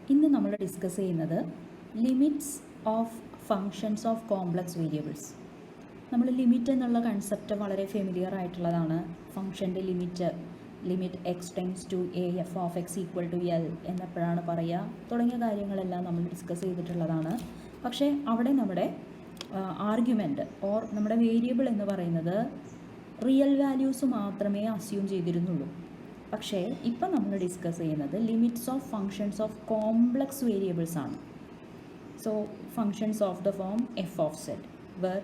ഇന്ന് നമ്മൾ ഡിസ്കസ് ചെയ്യുന്നത് limits of functions of complex variables. നമ്മൾ ലിമിറ്റ് എന്നുള്ള കൺസെപ്റ്റ് വളരെ ഫെമിലിയർ ആയിട്ടുള്ളതാണ്. ഫംഗ്ഷൻ്റെ limit x tends to a f of x equal to L എന്നപ്പോഴാണ് പറയുക തുടങ്ങിയ കാര്യങ്ങളെല്ലാം നമ്മൾ ഡിസ്കസ് ചെയ്തിട്ടുള്ളതാണ്. പക്ഷേ അവിടെ നമ്മുടെ ആർഗ്യുമെൻറ്റ് ഓർ നമ്മുടെ വേരിയബിൾ എന്ന് പറയുന്നത് റിയൽ വാല്യൂസ് മാത്രമേ അസ്യൂം ചെയ്തിരുന്നുള്ളൂ. പക്ഷേ ഇപ്പം നമ്മൾ ഡിസ്കസ് ചെയ്യുന്നത് limits of functions of complex variables ആണ്. So functions of the form f of z where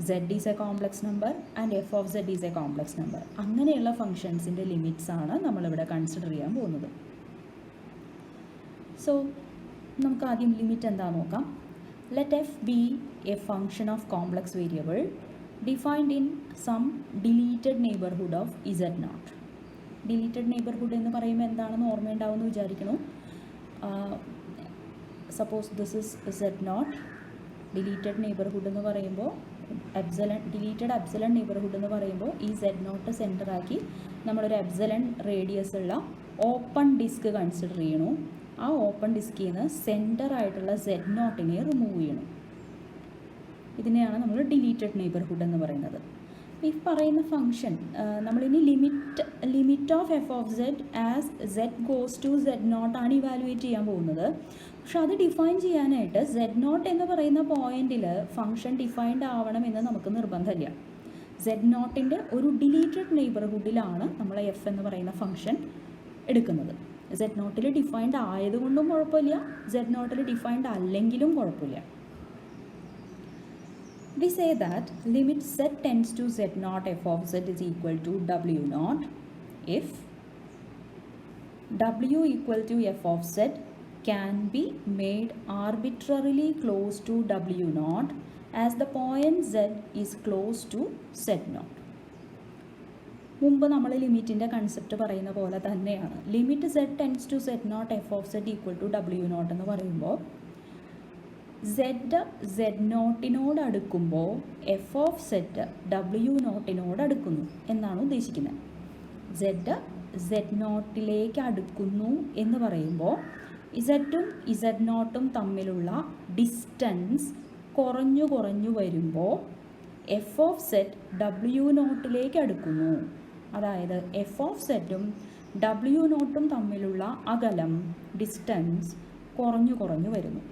z is a complex number and f of z is a complex number. അങ്ങനെയുള്ള ഫങ്ഷൻസിൻ്റെ limits ആണ് നമ്മളിവിടെ കൺസിഡർ ചെയ്യാൻ പോകുന്നത്. So നമുക്ക് ആദ്യം limit എന്താ നോക്കാം. Let f be a function of complex variable defined in some deleted neighbourhood of z naught. Deleted neighbourhood എന്ന് പറയുമ്പോൾ എന്താണെന്ന് ഓർമ്മയുണ്ടാവുമെന്ന് വിചാരിക്കുന്നു. Suppose this is z naught. Deleted neighbourhood എന്ന് പറയുമ്പോൾ ഡിലീറ്റഡ് എപ്സിലൺ നെയ്ബർഹുഡ് എന്ന് പറയുമ്പോൾ ഈ സെഡ് നോട്ട് സെൻറ്ററാക്കി നമ്മളൊരു എപ്സിലൺ റേഡിയസ് ഉള്ള ഓപ്പൺ ഡിസ്ക് കൺസിഡർ ചെയ്യണു. ആ ഓപ്പൺ ഡിസ്കിൽ നിന്ന് സെൻറ്ററായിട്ടുള്ള സെഡ് നോട്ടിനെ റിമൂവ് ചെയ്യണം. ഇതിനെയാണ് നമ്മൾ ഡിലീറ്റഡ് നെയ്ബർഹുഡ് എന്ന് പറയുന്നത്. ഈ പറയുന്ന ഫംഗ്ഷൻ നമ്മളിനി limit of f of z as z goes to z naught ആണ് ഇവാലുവേറ്റ് ചെയ്യാൻ പോകുന്നത്. പക്ഷെ അത് ഡിഫൈൻ ചെയ്യാനായിട്ട് സെഡ് നോട്ട് എന്ന് പറയുന്ന പോയിന്റിൽ ഫംഗ്ഷൻ ഡിഫൈൻഡ് ആവണമെന്ന് നമുക്ക് നിർബന്ധമില്ല. സെഡ് നോട്ടിൻ്റെ ഒരു ഡിലീറ്റഡ് നെയ്ബർഹുഡിലാണ് നമ്മൾ എഫ് എന്ന് പറയുന്ന ഫംഗ്ഷൻ എടുക്കുന്നത്. സെഡ് നോട്ടിൽ ഡിഫൈൻഡ് ആയതുകൊണ്ടും കുഴപ്പമില്ല, സെഡ് നോട്ടിൽ ഡിഫൈൻഡ് അല്ലെങ്കിലും കുഴപ്പമില്ല. We say that limit z tends to z naught f of z is equal to w naught if w equal to f of z can be made arbitrarily close to w naught as the point z is close to z naught. മുമ്പ് നമ്മൾ ലിമിറ്റിൻ്റെ concept പറയുന്ന പോലെ തന്നെയാണ്. Limit z tends to z naught f of z equal to w naught എന്ന് പറയുമ്പോൾ Z നോട്ടിനോട് അടുക്കുമ്പോൾ F of Z W നോട്ടിനോട് അടുക്കുന്നു എന്നാണ് ഉദ്ദേശിക്കുന്നത്. സെഡ് നോട്ടിലേക്ക് അടുക്കുന്നു എന്ന് പറയുമ്പോൾ ഇസഡും ഇസഡ് നോട്ടും തമ്മിലുള്ള ഡിസ്റ്റൻസ് കുറഞ്ഞു വരുമ്പോൾ എഫ് ഓഫ് സെഡ് ഡബ്ല്യു നോട്ടിലേക്ക് അടുക്കുന്നു. അതായത് എഫ് ഓഫ് സെഡും ഡബ്ല്യു നോട്ടും തമ്മിലുള്ള അകലം ഡിസ്റ്റൻസ് കുറഞ്ഞു വരുന്നു.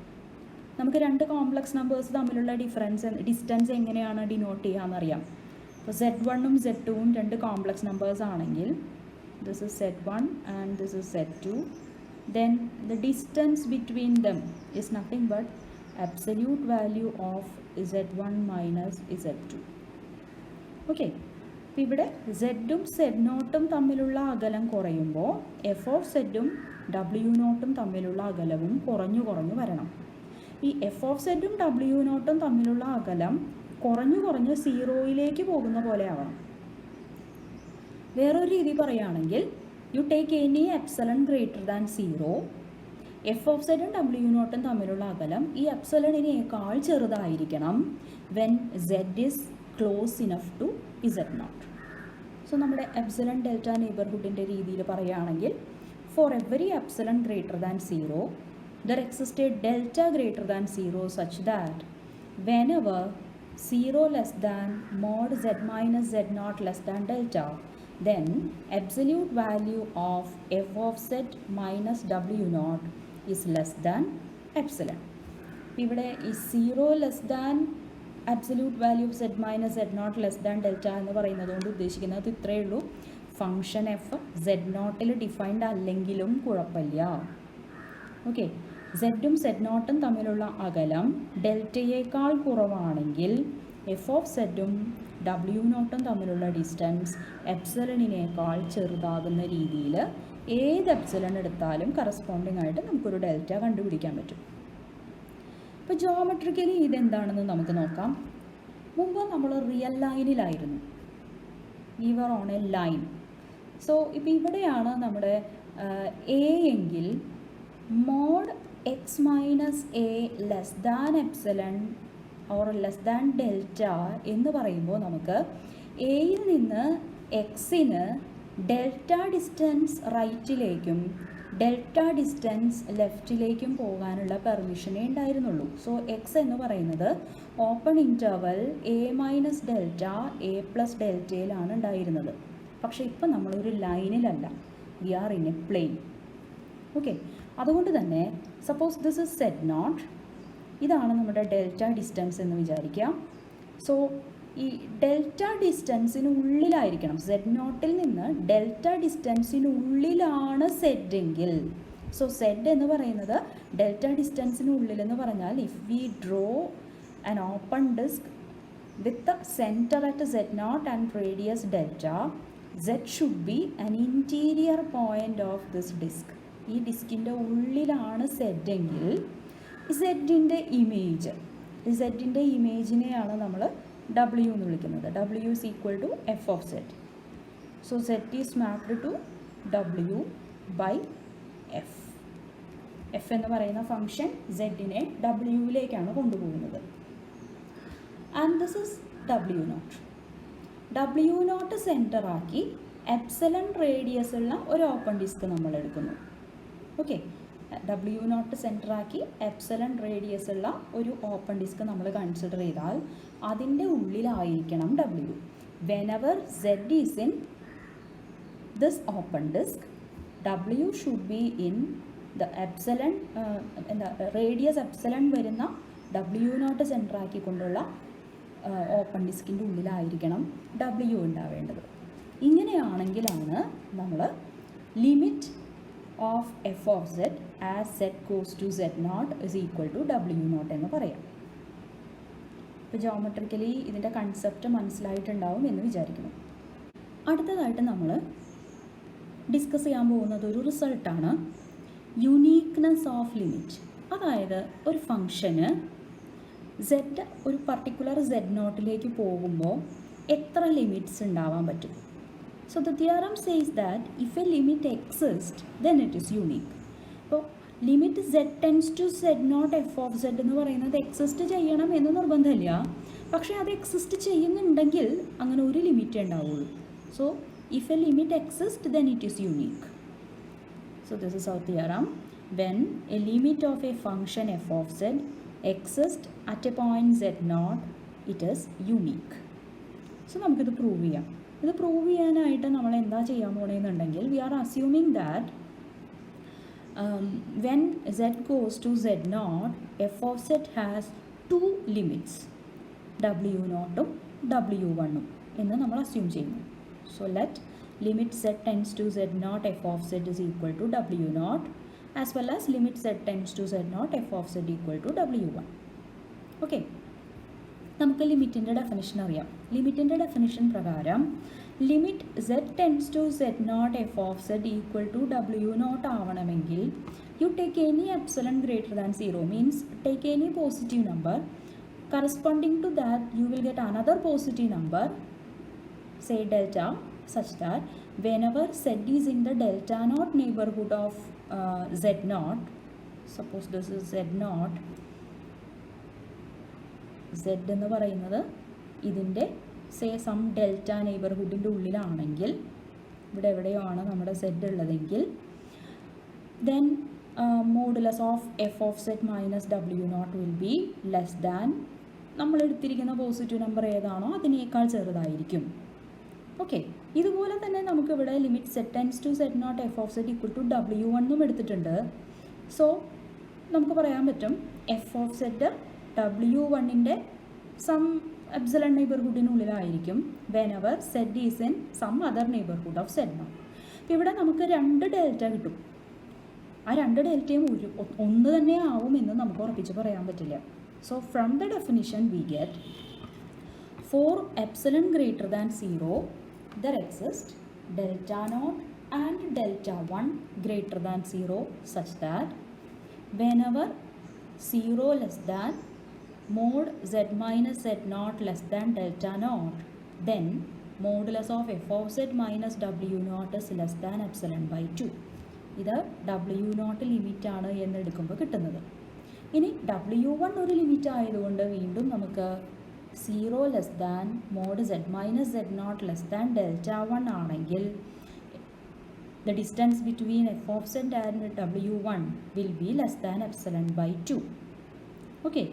നമുക്ക് രണ്ട് കോംപ്ലക്സ് നമ്പേഴ്സ് തമ്മിലുള്ള ഡിസ്റ്റൻസ് എങ്ങനെയാണ് ഡിനോട്ട് ചെയ്യാമെന്നറിയാം. അപ്പോൾ Z1 ഉം Z2 ഉം രണ്ട് കോംപ്ലക്സ് നമ്പേഴ്സ് ആണെങ്കിൽ this is Z1 and this is Z2, then the distance between them is nothing but absolute value of Z1 minus Z2. Okay, അപ്പോൾ ഇവിടെ സെഡും സെഡ് നോട്ടും തമ്മിലുള്ള അകലം കുറയുമ്പോൾ എഫ് ഓഫ് സെഡും ഡബ്ല്യു നോട്ടും തമ്മിലുള്ള അകലവും കുറഞ്ഞു വരണം. ഈ എഫ് ഓഫ് സെഡും ഡബ്ല്യു നോട്ടും തമ്മിലുള്ള അകലം കുറഞ്ഞ് സീറോയിലേക്ക് പോകുന്ന പോലെ ആവണം. വേറൊരു രീതി പറയുകയാണെങ്കിൽ you take any epsilon greater than zero. F of സെഡും ഡബ്ല്യു നോട്ടും തമ്മിലുള്ള അകലം ഈ എപ്സലണിനേക്കാൾ ചെറുതായിരിക്കണം when z is close enough to z naught. So നമ്മുടെ എപ്സലൺ ഡെൽറ്റ നെയ്ബർഹുഡിൻ്റെ രീതിയിൽ പറയുകയാണെങ്കിൽ for every epsilon greater than zero there existed delta greater than 0 such that whenever 0 less than mod z minus z naught less than delta, then absolute value of f of z minus w naught is less than epsilon. ഇവിടെ ഈ 0 less than absolute value of z minus z naught less than delta എന്ന് പറയുന്നത് കൊണ്ട് ഉദ്ദേശിക്കുന്നത് ഇത്രയേ ഉള്ളൂ. Function f z നോട്ടിൽ defined അല്ലെങ്കിലും കുഴപ്പമില്ല. ഓക്കെ, സെഡും സെഡ് നോട്ടും തമ്മിലുള്ള അകലം ഡെൽറ്റയേക്കാൾ കുറവാണെങ്കിൽ എഫ് ഓഫ് സെഡും ഡബ്ല്യു നോട്ടും തമ്മിലുള്ള ഡിസ്റ്റൻസ് എപ്സലണിനേക്കാൾ ചെറുതാകുന്ന രീതിയിൽ ഏത് എപ്സലൺ എടുത്താലും കറസ്പോണ്ടിങ് ആയിട്ട് നമുക്കൊരു ഡെൽറ്റ കണ്ടുപിടിക്കാൻ പറ്റും. ഇപ്പോൾ ജോമെട്രിക്കലി ഇതെന്താണെന്ന് നമുക്ക് നോക്കാം. മുമ്പ് നമ്മൾ റിയൽ ലൈനിലായിരുന്നു. We were on a line. So ഇപ്പോൾ ഇവിടെയാണ് നമ്മുടെ എ എങ്കിൽ mod x minus a less than epsilon or less than delta എന്ന് പറയുമ്പോൾ നമുക്ക് എയിൽ നിന്ന് എക്സിന് ഡെൽറ്റ ഡിസ്റ്റൻസ് റൈറ്റിലേക്കും ഡെൽറ്റ ഡിസ്റ്റൻസ് ലെഫ്റ്റിലേക്കും പോകാനുള്ള പെർമിഷനേ ഉണ്ടായിരുന്നുള്ളൂ. സോ എക്സ് എന്ന് പറയുന്നത് open interval a minus delta a plus ഡെൽറ്റയിലാണ് ഉണ്ടായിരുന്നത്. പക്ഷേ ഇപ്പം നമ്മളൊരു ലൈനിലല്ല, we are in a plane. Okay, അതുകൊണ്ട് തന്നെ suppose this is z not, ഇതാണ് നമ്മുടെ ഡെൽറ്റ ഡിസ്റ്റൻസ് എന്ന് വിചാരിക്കാം. സോ ഈ ഡെൽറ്റ ഡിസ്റ്റൻസിനുള്ളിലായിരിക്കണം, സെഡ് നോട്ടിൽ നിന്ന് ഡെൽറ്റ ഡിസ്റ്റൻസിനുള്ളിലാണ് സെഡ് എങ്കിൽ, സോ സെഡ് എന്ന് പറയുന്നത് ഡെൽറ്റ ഡിസ്റ്റൻസിനുള്ളിലെന്ന് പറഞ്ഞാൽ if we draw an open disc with centre at z naught and radius delta, z should be an interior point of this disc. ഈ ഡിസ്കിൻ്റെ ഉള്ളിലാണ് സെഡ് എങ്കിൽ സെഡിൻ്റെ ഇമേജിനെയാണ് നമ്മൾ W എന്ന് വിളിക്കുന്നത്. W is equal to f of z. So z is mapped to W by f. f എന്ന് പറയുന്ന function z-നെ W-യിലേക്കാണ് കൊണ്ടുപോകുന്നത്. And this is W0. W0 centre ആക്കി എപ്സിലൺ റേഡിയസ് ഉള്ള ഒരു ഓപ്പൺ ഡിസ്ക് നമ്മൾ എടുക്കുന്നു. ഓക്കെ, W0 സെൻറ്റർ ആക്കി എപ്സിലൺ റേഡിയസ് ഉള്ള ഒരു ഓപ്പൺ ഡിസ്ക് നമ്മൾ കൺസിഡർ ചെയ്താൽ അതിൻ്റെ ഉള്ളിലായിരിക്കണം W. Whenever Z is in this open disc, W should be in the epsilon, radius epsilon വരുന്ന W0 സെൻറ്റർ ആക്കിക്കൊണ്ടുള്ള ഓപ്പൺ ഡിസ്കിൻ്റെ ഉള്ളിലായിരിക്കണം W ഉണ്ടാവേണ്ടത്. ഇങ്ങനെയാണെങ്കിലാണ് നമ്മൾ limit of f of z as z goes to Z0 is equal to W0 എന്ന് പറയാം. ഇപ്പോൾ ജോമെട്രിക്കലി ഇതിൻ്റെ കൺസെപ്റ്റ് മനസ്സിലായിട്ടുണ്ടാവും എന്ന് വിചാരിക്കുന്നു. അടുത്തതായിട്ട് നമ്മൾ ഡിസ്കസ് ചെയ്യാൻ പോകുന്നത് ഒരു റിസൾട്ടാണ് യുണീക്ക്നെസ് ഓഫ് ലിമിറ്റ്. അതായത് ഒരു ഫംഗ്ഷന് Z ഒരു പർട്ടിക്കുലർ Z0ലേക്ക് പോകുമ്പോൾ എത്ര ലിമിറ്റ്സ് ഉണ്ടാവാൻ പറ്റും. So the theorem says that if a limit exists, then it is unique. അപ്പോൾ limit z tends to z0 f of z എന്ന് പറയുന്നത് എക്സിസ്റ്റ് ചെയ്യണം എന്ന് നിർബന്ധമില്ല, പക്ഷേ അത് എക്സിസ്റ്റ് ചെയ്യുന്നുണ്ടെങ്കിൽ അങ്ങനെ ഒരു ലിമിറ്റ് ഉണ്ടാവുള്ളൂ. So if A limit exist then it is unique. So this is our theorem. When a limit of a function f of z exists at a point z0, it is unique. So നമുക്കിത് prove ചെയ്യാം. ഇത് prove ചെയ്യാനായിട്ട് നമ്മൾ എന്താ ചെയ്യാൻ പോകണമെന്നുണ്ടെങ്കിൽ we are assuming that when z goes to z0 f of z has two limits, W0 ഉം W1 ഉം എന്ന് നമ്മൾ അസ്യൂം ചെയ്യുന്നു. So let limit z tends to z0 f of z is equal to W0 as well as limit z tends to z0 f of z equal to W1. Okay, നമുക്ക് ലിമിറ്റിൻ്റെ definition അറിയാം. ലിമിറ്റിൻ്റെ definition പ്രകാരം limit z tends to z0 f of z equal to W0 ആവണമെങ്കിൽ you take any epsilon greater than 0, means take any positive number, corresponding to that you will get another positive number, say delta, such that whenever z is in the delta naught neighborhood of z0, suppose this is z0, z എന്ന് പറയുന്നത് ഇതിൻ്റെ say some delta നെയ്ബർഹുഡിൻ്റെ ഉള്ളിലാണെങ്കിൽ, ഇവിടെ എവിടെയാണ് നമ്മുടെ z ഉള്ളതെങ്കിൽ, then modulus of f of z minus W0 will be less than നമ്മൾ എടുത്തിരിക്കുന്ന positive number ഏതാണോ അതിനേക്കാൾ ചെറുതായിരിക്കും. ഓക്കെ, ഇതുപോലെ തന്നെ നമുക്കിവിടെ limit z tends to z0 f of z equal to W1 എന്നും എടുത്തിട്ടുണ്ട്. സോ നമുക്ക് പറയാൻ പറ്റും എഫ് ഓഫ് z W1ൻ്റെ സം എപ്സിലൺ നെയ്ബർഹുഡിനുള്ളിലായിരിക്കും whenever z is in some other neighbourhood of z0. അപ്പോൾ ഇവിടെ നമുക്ക് 2 ഡെൽറ്റ കിട്ടും. ആ 2 ഡെൽറ്റയും ഒന്ന് തന്നെ ആവും എന്ന് നമുക്ക് ഉറപ്പിച്ച് പറയാൻ പറ്റില്ല. So from the definition we get for epsilon greater than 0 there exist delta naught and delta 1 greater than 0 such that whenever 0 less than mod z minus z0 less than delta naught, then modulus of f of z minus W0 is less than epsilon by 2. ഇത് W0 limit ആണ് എന്ന് എടുക്കുമ്പോൾ കിട്ടുന്നത്. ഇനി W1 ഒരു limit ആയതുകൊണ്ട് വീണ്ടും നമുക്ക് 0 less than mod z minus z0 less than delta 1 ആണെങ്കിൽ the distance between f of z and w1 will be less than epsilon by 2. Okay,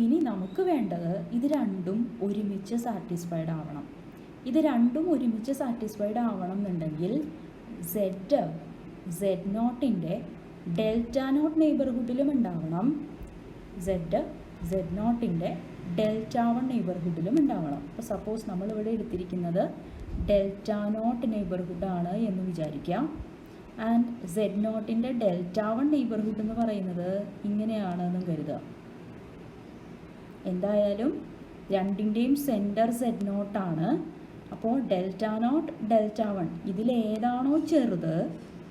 ഇനി നമുക്ക് വേണ്ടത് ഇത് രണ്ടും ഒരുമിച്ച് സാറ്റിസ്ഫൈഡ് ആവണം. ഇത് രണ്ടും ഒരുമിച്ച് സാറ്റിസ്ഫൈഡ് ആവണം എന്നുണ്ടെങ്കിൽ z നോട്ടിൻ്റെ ഡെൽറ്റ നോട്ട് നെയ്ബർഹുഡിലും ഉണ്ടാവണം, z നോട്ടിൻ്റെ ഡെൽറ്റ 1 നെയ്ബർഹുഡിലും ഉണ്ടാവണം. അപ്പോൾ സപ്പോസ് നമ്മളിവിടെ എടുത്തിരിക്കുന്നത് ഡെൽറ്റ നോട്ട് നെയ്ബർഹുഡാണ് എന്ന് വിചാരിക്കാം. ആൻഡ് z നോട്ടിൻ്റെ ഡെൽറ്റ 1 നെയ്ബർഹുഡ് എന്ന് പറയുന്നത് ഇങ്ങനെയാണെന്നും കരുതുക. എന്തായാലും രണ്ടിൻ്റെയും സെൻറ്റർ z നോട്ടാണ്. അപ്പോൾ ഡെൽറ്റ നോട്ട് ഡെൽറ്റ 1 ഇതിലേതാണോ ചെറുത്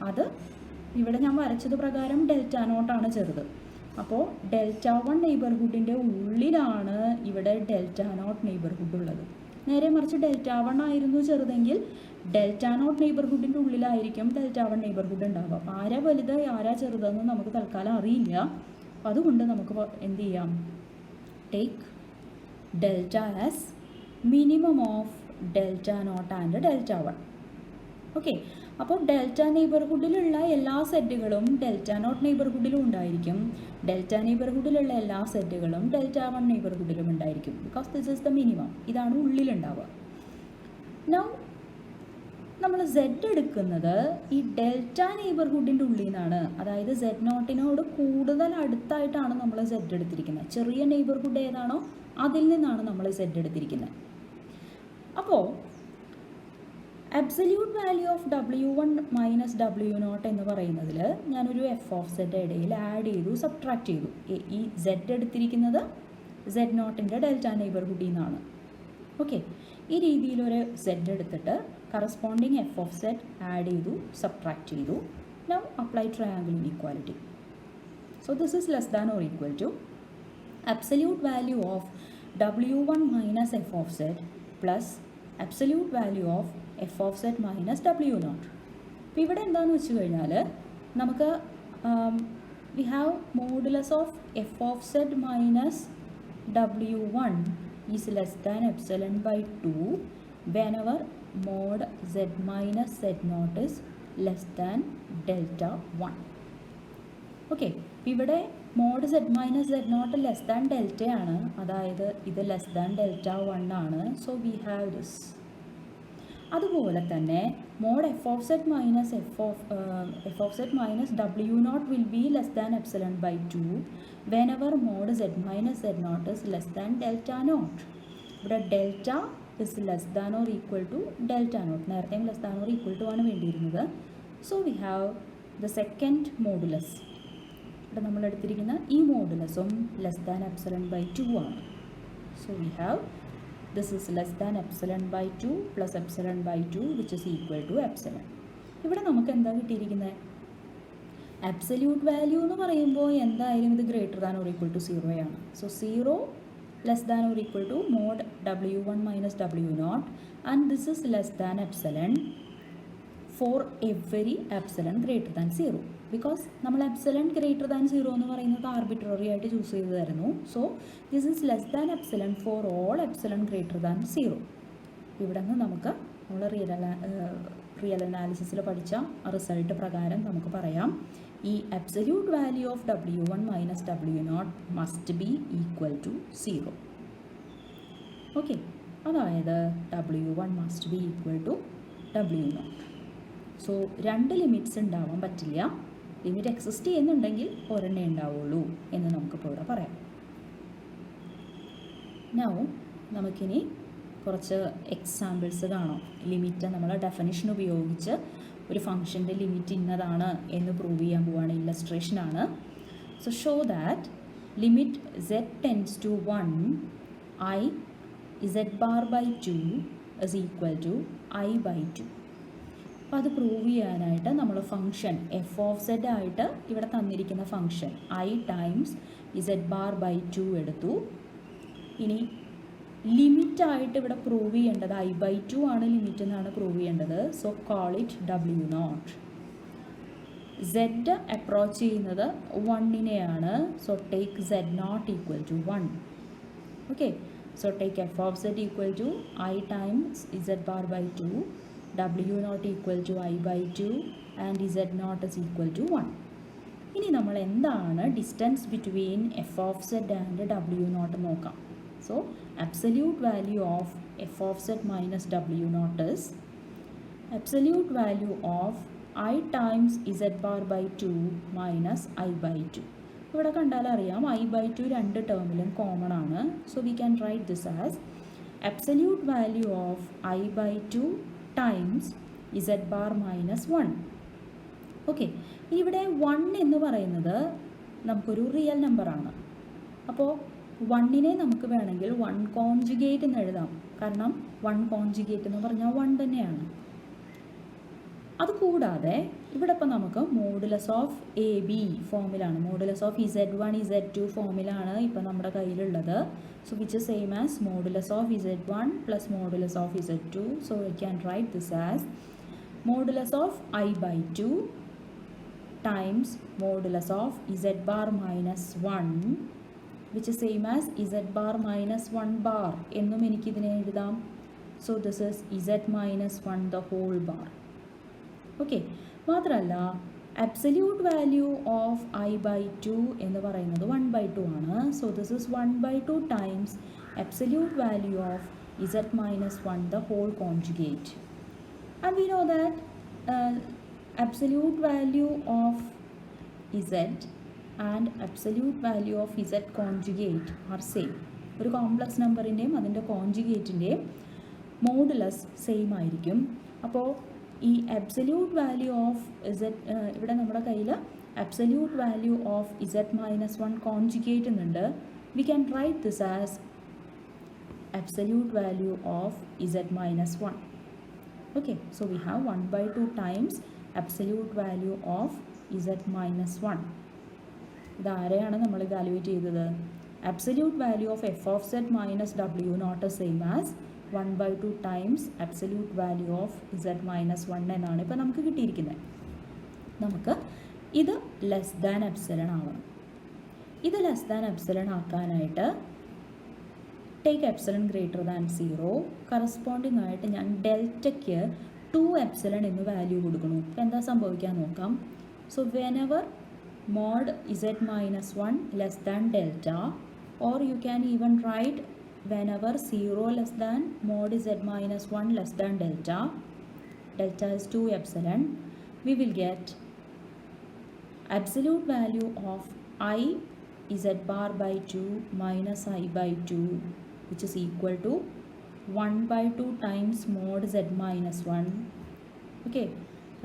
അത് ഇവിടെ ഞാൻ വരച്ചത് പ്രകാരം ഡെൽറ്റ നോട്ടാണ് ചെറുത്. അപ്പോൾ ഡെൽറ്റ 1 നെയ്ബർഹുഡിൻ്റെ ഉള്ളിലാണ് ഇവിടെ ഡെൽറ്റ നോട്ട് നെയ്ബർഹുഡ് ഉള്ളത്. നേരെ മറിച്ച് ഡെൽറ്റ 1 ആയിരുന്നു ചെറുതെങ്കിൽ ഡെൽറ്റ നോട്ട് നെയ്ബർഹുഡിൻ്റെ ഉള്ളിലായിരിക്കും ഡെൽറ്റ 1 നെയ്ബർഹുഡ് ഉണ്ടാവുക. അപ്പോൾ ആരാ വലുത് ആരാ ചെറുതെന്ന് നമുക്ക് തൽക്കാലം അറിയില്ല. അപ്പോൾ അതുകൊണ്ട് നമുക്ക് എന്ത് ചെയ്യാം, take delta as minimum of delta naught and delta 1. Okay, അപ്പോൾ ഡെൽറ്റ നെയ്ബർഹുഡിലുള്ള എല്ലാ സെറ്റുകളും ഡെൽറ്റ നോട്ട് നെയ്ബർഹുഡിലും ഉണ്ടായിരിക്കും, ഡെൽറ്റ നെയ്ബർഹുഡിലുള്ള എല്ലാ സെറ്റുകളും ഡെൽറ്റ 1 നെയ്ബർഹുഡിലും ഉണ്ടായിരിക്കും. Because this is the minimum, ഇതാണ് ഉള്ളിലുണ്ടാവുക. നൗ നമ്മൾ z എടുക്കുന്നത് ഈ ഡെൽറ്റ നെയ്ബർഹുഡിൻ്റെ ഉള്ളിൽ നിന്നാണ്. അതായത് z നോട്ടിനോട് കൂടുതൽ അടുത്തായിട്ടാണ് നമ്മൾ z എടുത്തിരിക്കുന്നത്. ചെറിയ നെയ്ബർഹുഡ് ഏതാണോ അതിൽ നിന്നാണ് നമ്മൾ z എടുത്തിരിക്കുന്നത്. അപ്പോൾ absolute value of w1 minus w0 എന്ന് പറയുന്നതിൽ ഞാനൊരു f ഓഫ് z ഇടയിൽ ആഡ് ചെയ്തു, സബ്ട്രാക്ട് ചെയ്തു. ഈ z എടുത്തിരിക്കുന്നത് z നോട്ടിൻ്റെ ഡെൽറ്റ നെയ്ബർഹുഡിൽ നിന്നാണ്. ഓക്കെ, ഈ രീതിയിലൊരു z എടുത്തിട്ട് corresponding f of z add ചെയ്തു, സബ്ട്രാക്ട് ചെയ്തു. Now apply triangle inequality. So this is less than or equal to absolute value of w1 minus f of z plus absolute value of f of z minus w0. അപ്പോൾ ഇവിടെ എന്താണെന്ന് വെച്ച് കഴിഞ്ഞാൽ നമുക്ക് we have modulus of f of z minus w1 is less than epsilon by 2 whenever mod z minus z0 is less than delta 1. Okay, ഇവിടെ mod z minus z0 less than ഡെൽറ്റയാണ്, അതായത് ഇത് ലെസ് ദാൻ ഡെൽറ്റ 1 ആണ്. So we have this. അതുപോലെ തന്നെ mod f of z minus f of z minus w0 will be less than epsilon by 2 whenever mod z minus z0 is less than delta naught. ഇവിടെ delta is less than or equal to delta naught. നേരത്തെയും less than or equal to ആണ് വേണ്ടിയിരുന്നത്. So we have the second modulus. ഇവിടെ നമ്മൾ എടുത്തിരിക്കുന്ന ഈ മോഡുലസും less than epsilon by 2 ആണ്. So we have this is less than epsilon by 2 plus epsilon by 2 which is equal to epsilon. ഇവിടെ നമുക്ക് എന്താ കിട്ടിയിരിക്കുന്നത്, അബ്സല്യൂട്ട് വാല്യൂ എന്ന് പറയുമ്പോൾ എന്തായാലും ഇത് greater than or equal to 0 ആണ്. So 0 less than or equal to mod w1 minus w0 and this is less than epsilon for every epsilon greater than 0. Because നമ്മൾ എപ്സിലോൺ ഗ്രേറ്റർ ദാൻ 0 എന്ന് പറയുന്നത് arbitrary ആയിട്ട് choose ചെയ്തതായിരുന്നു. So this is less than epsilon for all epsilon greater than 0. ഇവിടെ നിന്ന് നമുക്ക് നമ്മൾ real അനാലിസിസിൽ പഠിച്ച റിസൾട്ട് പ്രകാരം നമുക്ക് പറയാം ഈ absolute value of w1 minus w0 must be equal to 0. Okay, അതായത് w1 must be equal to w0. So രണ്ട് ലിമിറ്റ്സ് ഉണ്ടാവാൻ പറ്റില്ല. ലിമിറ്റ് എക്സിസ്റ്റ് ചെയ്യുന്നുണ്ടെങ്കിൽ ഒരെണ്ണേ ഉണ്ടാവുള്ളൂ എന്ന് നമുക്കിപ്പോൾ ഇവിടെ പറയാം. നൗ നമുക്കിനി കുറച്ച് എക്സാമ്പിൾസ് കാണാം. ലിമിറ്റ് നമ്മൾ ഡെഫിനിഷൻ ഉപയോഗിച്ച് ഒരു ഫംഗ്ഷൻ്റെ ലിമിറ്റ് ഇന്നതാണ് എന്ന് പ്രൂവ് ചെയ്യാൻ പോവുകയാണ്. ഇല്ലസ്ട്രേഷനാണ്. So show that limit z tends to 1 I z bar by 2 is equal to I by 2. അപ്പോൾ അത് പ്രൂവ് ചെയ്യാനായിട്ട് നമ്മൾ ഫംഗ്ഷൻ f ഓഫ് z ആയിട്ട് ഇവിടെ തന്നിരിക്കുന്ന function I times z bar by 2 എടുത്തു. ഇനി ലിമിറ്റായിട്ട് ഇവിടെ പ്രൂവ് ചെയ്യേണ്ടത് I ബൈ 2 ആണ് ലിമിറ്റ് എന്നാണ് പ്രൂവ് ചെയ്യേണ്ടത്. So call it w0. z approach ചെയ്യുന്നത് 1നെയാണ്. So take z0 equal to 1. Okay, so take f of z equal to I times z bar by 2, w0 equal to I by 2 and z naught is equal to 1. ഇനി നമ്മൾ എന്താണ് distance between f of z and ഡബ്ല്യു naught നോക്കാം. So absolute value of f of Z minus ഡബ്ല്യു not is absolute value of I times z bar by 2 minus I by 2. ഇവിടെ കണ്ടാൽ അറിയാം I by 2 രണ്ട് ടേമിലും കോമൺ ആണ്. So V can write this as absolute value of I by 2 times z bar minus 1. Okay, ഇവിടെ 1 എന്ന് പറയുന്നത് നമുക്കൊരു real നമ്പറാണ്. അപ്പോൾ 1നെ നമുക്ക് വേണമെങ്കിൽ 1 കോൺജുഗേറ്റ് എന്ന് എഴുതാം. കാരണം 1 കോൺജുഗേറ്റ് എന്ന് പറഞ്ഞാൽ 1 തന്നെയാണ്. അതുകൂടാതെ ഇവിടെ ഇപ്പോൾ നമുക്ക് മോഡുലസ് ഓഫ് എ ബി ഫോമിലാണ്, മോഡുലസ് ഓഫ് Z1 Z2 ഫോമിലാണ് ഇപ്പോൾ നമ്മുടെ കയ്യിലുള്ളത്. So which is same as modulus of Z1 plus modulus of Z2. So I can write this as modulus of I by 2 times modulus of Z bar minus 1 which is same as Z bar minus 1 bar എന്നും എനിക്കിതിനെ എഴുതാം. So this is Z minus 1 the whole bar. Okay, മാത്രമല്ല absolute value of I by 2 എന്ന് പറയുന്നത് 1 by 2 ആണ്. So this is 1 by 2 times absolute value of Z minus 1 the whole conjugate. And we know that absolute value of Z and absolute value of Z conjugate are same. ഒരു complex നമ്പറിൻ്റെയും അതിൻ്റെ കോൺജുഗേറ്റിൻ്റെയും modulus same ആയിരിക്കും. അപ്പോൾ ഈ absolute value of ഇവിടെ നമ്മുടെ കയ്യിൽ absolute value of Z minus 1 conjugate എന്നുണ്ട്. We can write this as absolute value of Z minus 1. Okay, so we have 1 by 2 times absolute value of Z minus 1. ഇതാരെയാണ് നമ്മൾ evaluate ചെയ്തത്? absolute value of f of z minus w not the same as 1 by 2 times absolute value of z minus 1 എന്നാണ് ഇപ്പോൾ നമുക്ക് കിട്ടിയിരിക്കുന്നത്. നമുക്ക് ഇത് less than epsilon ആവണം. ഇത് ലെസ് ദാൻ എപ്സിലൺ ആക്കാനായിട്ട് take epsilon greater than 0. Corresponding ആയിട്ട് ഞാൻ ഡെൽറ്റയ്ക്ക് 2 എപ്സിലൺ എന്ന് വാല്യൂ കൊടുക്കണം. ഇപ്പോൾ എന്താ സംഭവിക്കാൻ നോക്കാം. So whenever mod z minus 1 less than delta, or you can even write whenever 0 less than mod z minus 1 less than delta, delta is 2 epsilon, we will get absolute value of I z bar by 2 minus I by 2 which is equal to 1 by 2 times mod z minus 1. Okay,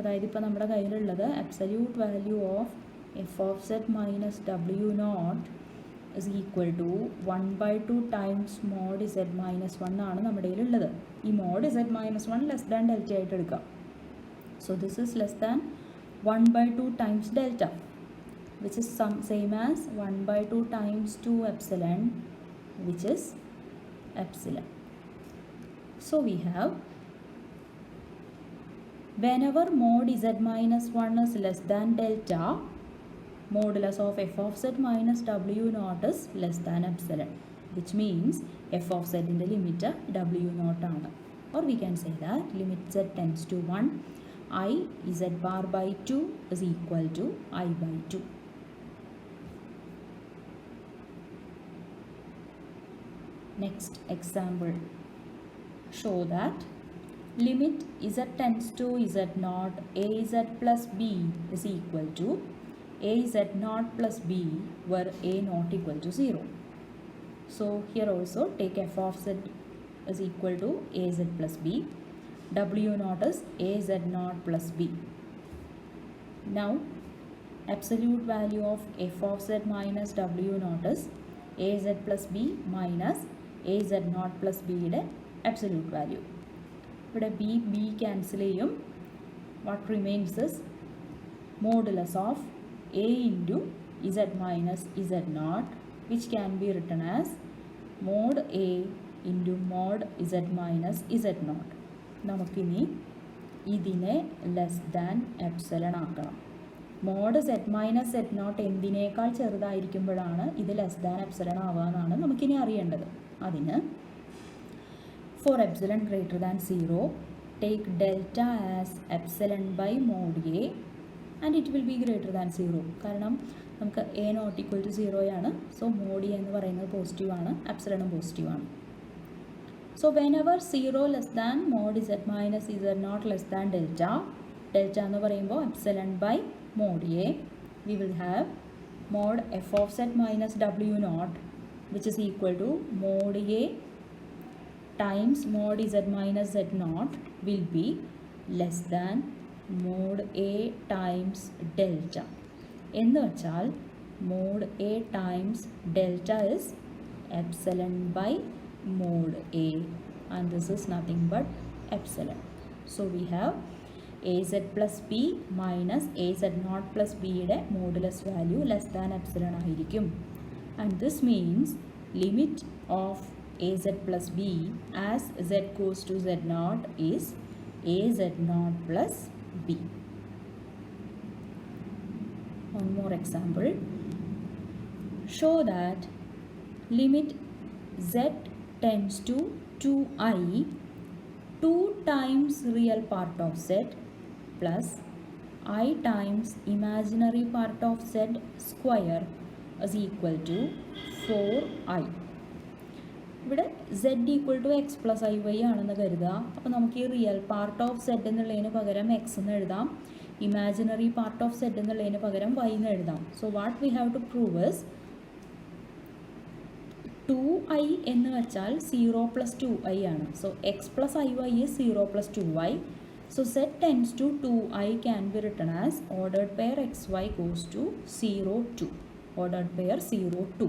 അതായത് ഇപ്പോൾ നമ്മുടെ കയ്യിലുള്ളത് absolute value of f of z minus w naught is equal to 1 by 2 times mod z minus 1 ആണ് നമ്മുടെ കയ്യിലുള്ളത്. ഈ mod z minus 1 less than delta ആയിട്ട് എടുക്കാം. So this is less than 1 by 2 times delta which is same as 1 by 2 times 2 epsilon which is epsilon. So we have whenever mod z minus 1 is less than delta, modulus of f of z minus w naught is less than epsilon, which means f of z in the limit w naught ആണ്. Or we can say that limit z tends to 1, I z bar by 2 is equal to I by 2. Next example, show that limit z tends to z naught a z plus b is equal to a z naught plus b where a not equal to 0. So here also take f of z is equal to a z plus b, w naught is a z naught plus b. Now absolute value of f of z minus w naught is a z plus b minus a z naught plus b യുടെ absolute value. ഇവിടെ b cancel ചെയ്യും. What remains is modulus of a into z minus z naught which can be written as mod a into mod z minus z naught. നമുക്കിനി ഇതിനെ less than epsilon ആക്കണം. Mod z minus z naught എന്തിനേക്കാൾ ചെറുതായിരിക്കുമ്പോഴാണ് ഇത് less than epsilon ആവുക എന്നാണ് നമുക്കിനി അറിയേണ്ടത്. അതിന് for epsilon greater than 0 take delta as epsilon by mod a and it will be greater than 0. കാരണം നമുക്ക് a not equal to 0 ആണ്. സോ mod a എന്ന് പറയുന്നത് പോസിറ്റീവ് ആണ്, എപ്സിലണും പോസിറ്റീവ് ആണ്. So whenever 0 less than mod z minus z not less than delta, delta എന്ന് പറയുമ്പോൾ epsilon by mod a, we will have mod f of z minus w naught which is equal to mod a times mod z minus z naught will be less than mod a times delta. എന്ന് വെച്ചാൽ mod a times delta is epsilon by mod a and this is nothing but epsilon. So we have az plus b minus az naught plus b യുടെ modulus value less than epsilon ആയിരിക്കും. And this means limit of az plus b as z goes to z naught is az naught plus b. One more example. Show that limit z tends to 2i 2 times real part of z plus I times imaginary part of z square is equal to 4i. ഇവിടെ z equal to x plus i y ആണെന്ന് കരുതുക. അപ്പോൾ നമുക്ക് ഈ real part of z എന്നുള്ളതിന് പകരം X എന്ന് എഴുതാം, ഇമാജിനറി പാർട്ട് ഓഫ് z എന്നുള്ളതിന് പകരം y എന്ന് എഴുതാം. So what we have to prove is 2i എന്ന് വെച്ചാൽ 0 പ്ലസ് 2i ആണ്. So x plus i y is 0 plus 2i. So z tends to 2i can be written as ordered pair xy goes to 0 2. Ordered pair 0 2.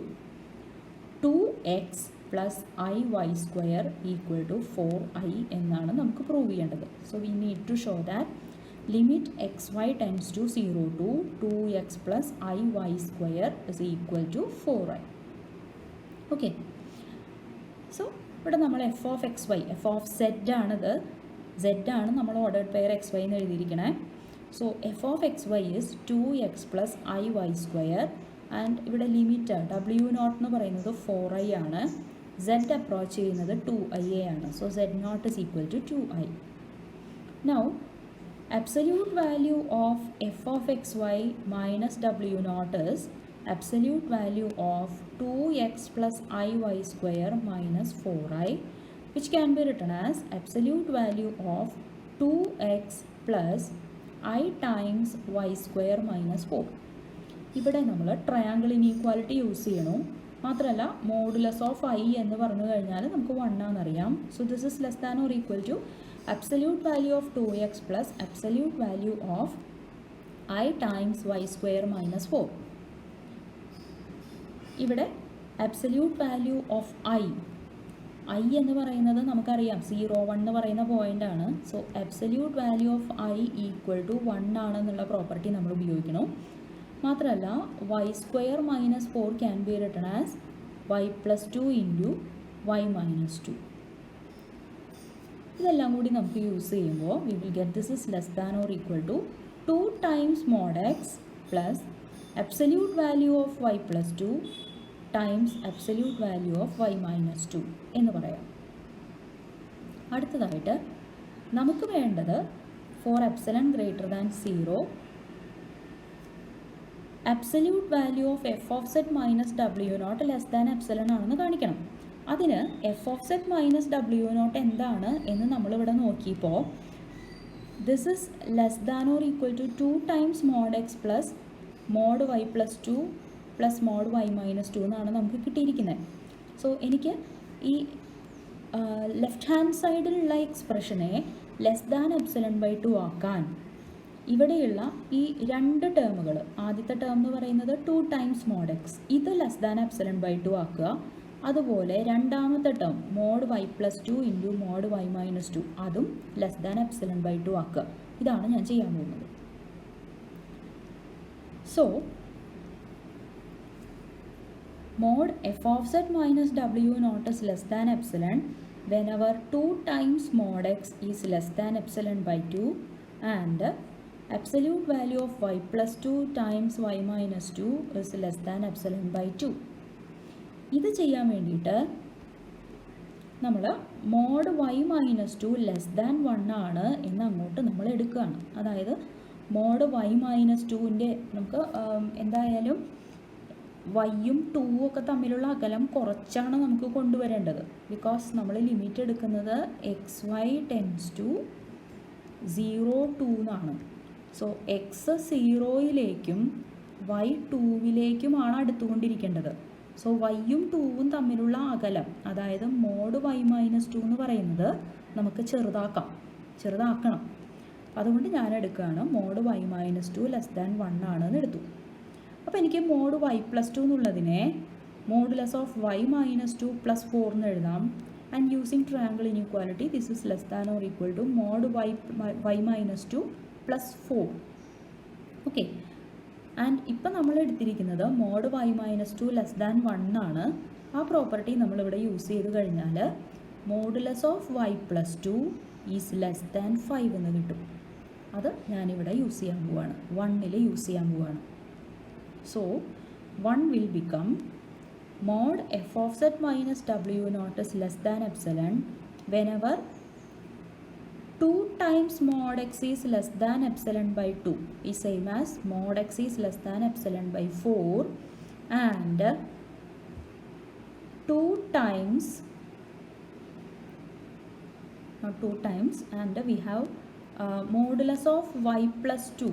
2x plus iy square equal to 4i എന്നാണ് നമുക്ക് prove ചെയ്യേണ്ടത്. So we need to show that limit xy tends to 0 to 2x plus iy square is equal to 4i. Okay. So ഇവിടെ നമ്മൾ f of xy, f of z ആണിത്, z ആണ് നമ്മൾ ordered pair x y എന്ന് എഴുതിയിരിക്കണേ. So f of x y is 2x plus i y square and ഇവിടെ limit w naught എന്ന് പറയുന്നത് 4i ആണ്, z അപ്രോച്ച് ചെയ്യുന്നത് 2ia ആണ്. So z naught is equal to 2i. Now absolute value of f of xy minus w naught is absolute value of 2x plus iy square minus 4i, which can be written as absolute value of 2x plus I times y square minus 4. ഇവിടെ നമ്മൾ triangle inequality use ചെയ്യണം. മാത്രമല്ല modulus of I എന്ന് പറഞ്ഞു കഴിഞ്ഞാൽ നമുക്ക് 1 ആണെന്നറിയാം. So this is less than or equal to absolute value of 2x plus absolute value of I times y square minus 4. ഇവിടെ absolute value of I എന്ന് പറയുന്നത് നമുക്കറിയാം 0 1 എന്ന് പറയുന്ന പോയിന്റ് ആണ്. So absolute value of i equal to 1 ആണെന്നുള്ള property നമ്മൾ ഉപയോഗിക്കണം. മാത്രമല്ല y square minus 4 can be written as y plus 2 into y minus 2. ഇതെല്ലാം കൂടി നമുക്ക് യൂസ് ചെയ്യുമ്പോൾ we will get this is less than or equal to 2 times mod x plus absolute value of y plus 2 times absolute value of y minus 2 എന്ന് പറയാം. അടുത്തതായിട്ട് നമുക്ക് വേണ്ടത് four epsilon greater than 0 absolute value of f of zed minus ഡബ്ല്യു nought less than epsilon ആണെന്ന് കാണിക്കണം. അതിന് f of zed minus ഡബ്ല്യു നോട്ട് എന്താണ് എന്ന് നമ്മളിവിടെ നോക്കിയപ്പോൾ this is less than or equal to 2 times mod x plus mod y plus 2 plus mod y minus 2 എന്നാണ് നമുക്ക് കിട്ടിയിരിക്കുന്നത്. സോ എനിക്ക് ഈ ലെഫ്റ്റ് ഹാൻഡ് സൈഡിലുള്ള എക്സ്പ്രഷനെ ലെസ് ദാൻ എപ്സിലൺ ബൈ 2 ആക്കാൻ ഇവിടെയുള്ള ഈ രണ്ട് ടേമുകൾ, ആദ്യത്തെ ടേം എന്ന് പറയുന്നത് 2 ടൈംസ് മോഡ് എക്സ്, ഇത് ലെസ് ദാൻ എപ്സിലൺ ബൈ 2 ആക്കുക. അതുപോലെ രണ്ടാമത്തെ term mod y plus 2 into mod y minus 2 അതും ലെസ് ദാൻ എപ്സിലൺ ബൈ 2 ആക്കുക. ഇതാണ് ഞാൻ ചെയ്യാൻ പോകുന്നത്. So mod f of z minus w naught is less than epsilon whenever 2 times mod x is less than epsilon by 2 and absolute value of y plus 2 times y minus 2 is less than epsilon by 2. ഇത് ചെയ്യാൻ വേണ്ടിയിട്ട് നമ്മൾ mod y minus two less than 1 ആണ് എന്ന് അങ്ങോട്ട് നമ്മൾ എടുക്കുകയാണ്. അതായത് മോഡ് വൈ മൈനസ് ടുവിൻ്റെ നമുക്ക് എന്തായാലും വൈയും ടൂവും ഒക്കെ തമ്മിലുള്ള അകലം കുറച്ചാണ് നമുക്ക് കൊണ്ടുവരേണ്ടത്. ബിക്കോസ് നമ്മൾ ലിമിറ്റ് എടുക്കുന്നത് എക്സ് വൈ ടെൻസ് ടു 0 2 എന്നാണ്. സോ എക്സ് 0യിലേക്കും വൈ 2വിലേക്കുമാണ് അടുത്തുകൊണ്ടിരിക്കേണ്ടത്. സോ വൈയും ടൂവും തമ്മിലുള്ള അകലം, അതായത് മോഡ് വൈ മൈനസ് ടു എന്ന് പറയുന്നത് നമുക്ക് ചെറുതാക്കണം. അതുകൊണ്ട് ഞാൻ എടുക്കുകയാണ് mod y minus two less than 1 ആണെന്ന് എടുത്തു. അപ്പോൾ എനിക്ക് മോഡ് വൈ പ്ലസ് ടു എന്നുള്ളതിനെ modulus of y minus two plus 4 എന്ന് എഴുതാം. And using triangle inequality this is less than or equal to mod y minus two plus 4. Okay, and ഇപ്പം നമ്മൾ എടുത്തിരിക്കുന്നത് mod y minus two less than 1 ആണ്. ആ property നമ്മളിവിടെ use ചെയ്ത് കഴിഞ്ഞാൽ modulus of y plus two is less than 5 എന്ന് കിട്ടും. അത് ഞാനിവിടെ യൂസ് ചെയ്യാൻ പോവാണ്, 1ൽ യൂസ് ചെയ്യാൻ പോവാണ്. So 1 will become mod f of z minus w naught is less than epsilon whenever 2 times mod x is less than epsilon by 2 is same as mod x is less than epsilon by 4 and 2 times and we have modulus of y plus 2.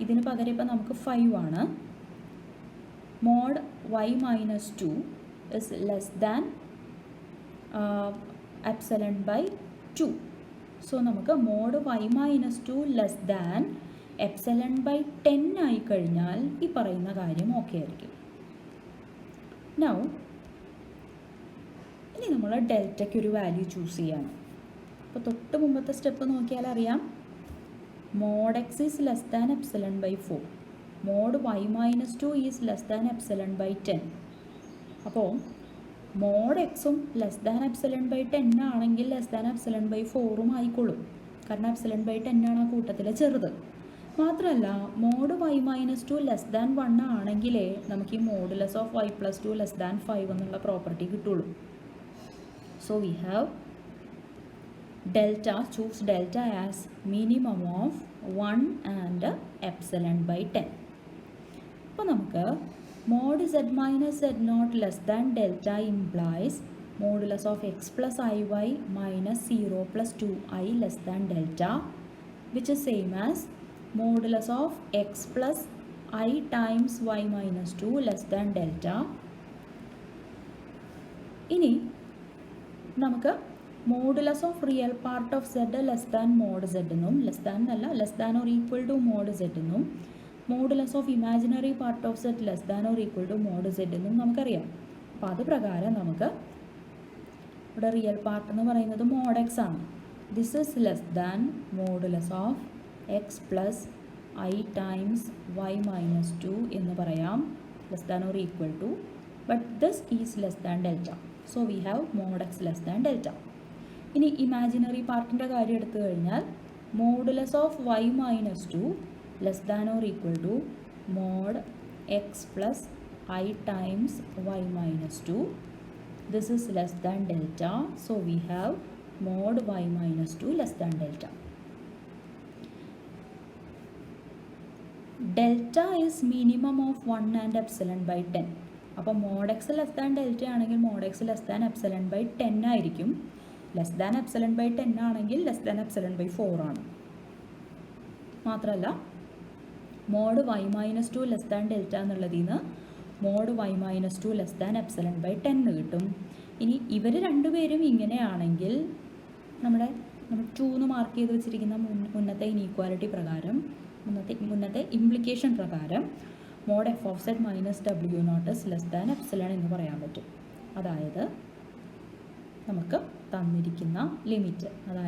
ഇതിന് പകരം ഇപ്പം നമുക്ക് 5 ആണ്. Mod y minus 2 is less than epsilon by 2. So നമുക്ക് mod y minus 2 less than epsilon by 10 ആയി കഴിഞ്ഞാൽ ഈ പറയുന്ന കാര്യം ഓക്കെ ആയിരിക്കും. നൗ ഇനി നമ്മൾ ഡെൽറ്റയ്ക്ക് ഒരു വാല്യൂ ചൂസ് ചെയ്യാണ്. അപ്പോൾ തൊട്ട് മുമ്പത്തെ സ്റ്റെപ്പ് നോക്കിയാൽ അറിയാം, mod x is less than epsilon by 4, mod y minus 2 is less than epsilon by 10. അപ്പോൾ mod xും ലെസ് ദാൻ എപ്സിലൺ ബൈ 10 ആണെങ്കിൽ ലെസ് ദാൻ എപ്സിലൺ ബൈ 4ഉം ആയിക്കോളും. കാരണം എപ്സിലൺ ബൈ 10 ആണ് ആ കൂട്ടത്തിലെ ചെറുത്. മാത്രമല്ല mod y minus 2 less than 1 ആണെങ്കിലേ നമുക്ക് ഈ modulus of y plus 2 less than 5 എന്നുള്ള പ്രോപ്പർട്ടി കിട്ടുള്ളൂ. So we have delta, choose delta as minimum of 1 and epsilon by 10. അപ്പോൾ നമുക്ക് mod z minus z naught less than delta implies modulus of x plus iy minus 0 plus 2i less than delta, which is same as modulus of x plus I times y minus 2 less than delta. ഇനി നമുക്ക് modulus of real part of z less than mod z എന്നും, less than അല്ല less than or equal to mod z എന്നും, modulus of imaginary part of z less than or equal to mod z എന്നും നമുക്കറിയാം. അപ്പോൾ അത് പ്രകാരം നമുക്ക് ഇവിടെ റിയൽ പാർട്ട് എന്ന് പറയുന്നത് മോഡ് എക്സ് ആണ്. This is less than modulus of x plus i times y minus 2 എന്ന് പറയാം, less than or equal to, but this is less than delta. So we have mod x less than delta. ഇനി imaginary പാർട്ടിൻ്റെ കാര്യം എടുത്തു കഴിഞ്ഞാൽ modulus of y minus 2 less than or equal to mod x plus i times y minus 2. This is less than delta. So we have mod y minus 2 less than delta. Delta is minimum of 1 and epsilon by 10. അപ്പോൾ mod x less than delta ആണെങ്കിൽ mod x less than epsilon by 10 ആയിരിക്കും. Less than epsilon by 10 ആണെങ്കിൽ less than epsilon by 4 ആണ്. മാത്രമല്ല mod y minus 2 less than delta എന്നുള്ളതിൽ നിന്ന് mod y minus 2 less than epsilon by 10 കിട്ടും. ഇനി ഇവർ രണ്ടുപേരും ഇങ്ങനെയാണെങ്കിൽ നമ്മൾ 2 എന്ന് മാർക്ക് ചെയ്ത് വെച്ചിരിക്കുന്ന മുന്നത്തെ ഇനീക്വാലിറ്റി പ്രകാരം, മുന്നത്തെ ഇംപ്ലിക്കേഷൻ പ്രകാരം mod f of Z minus ഡബ്ല്യു not is less than epsilon എന്ന് പറയാൻ പറ്റും. അതായത് നമുക്ക് തന്നിരിക്കുന്ന ലിമിറ്റ്, അതായത്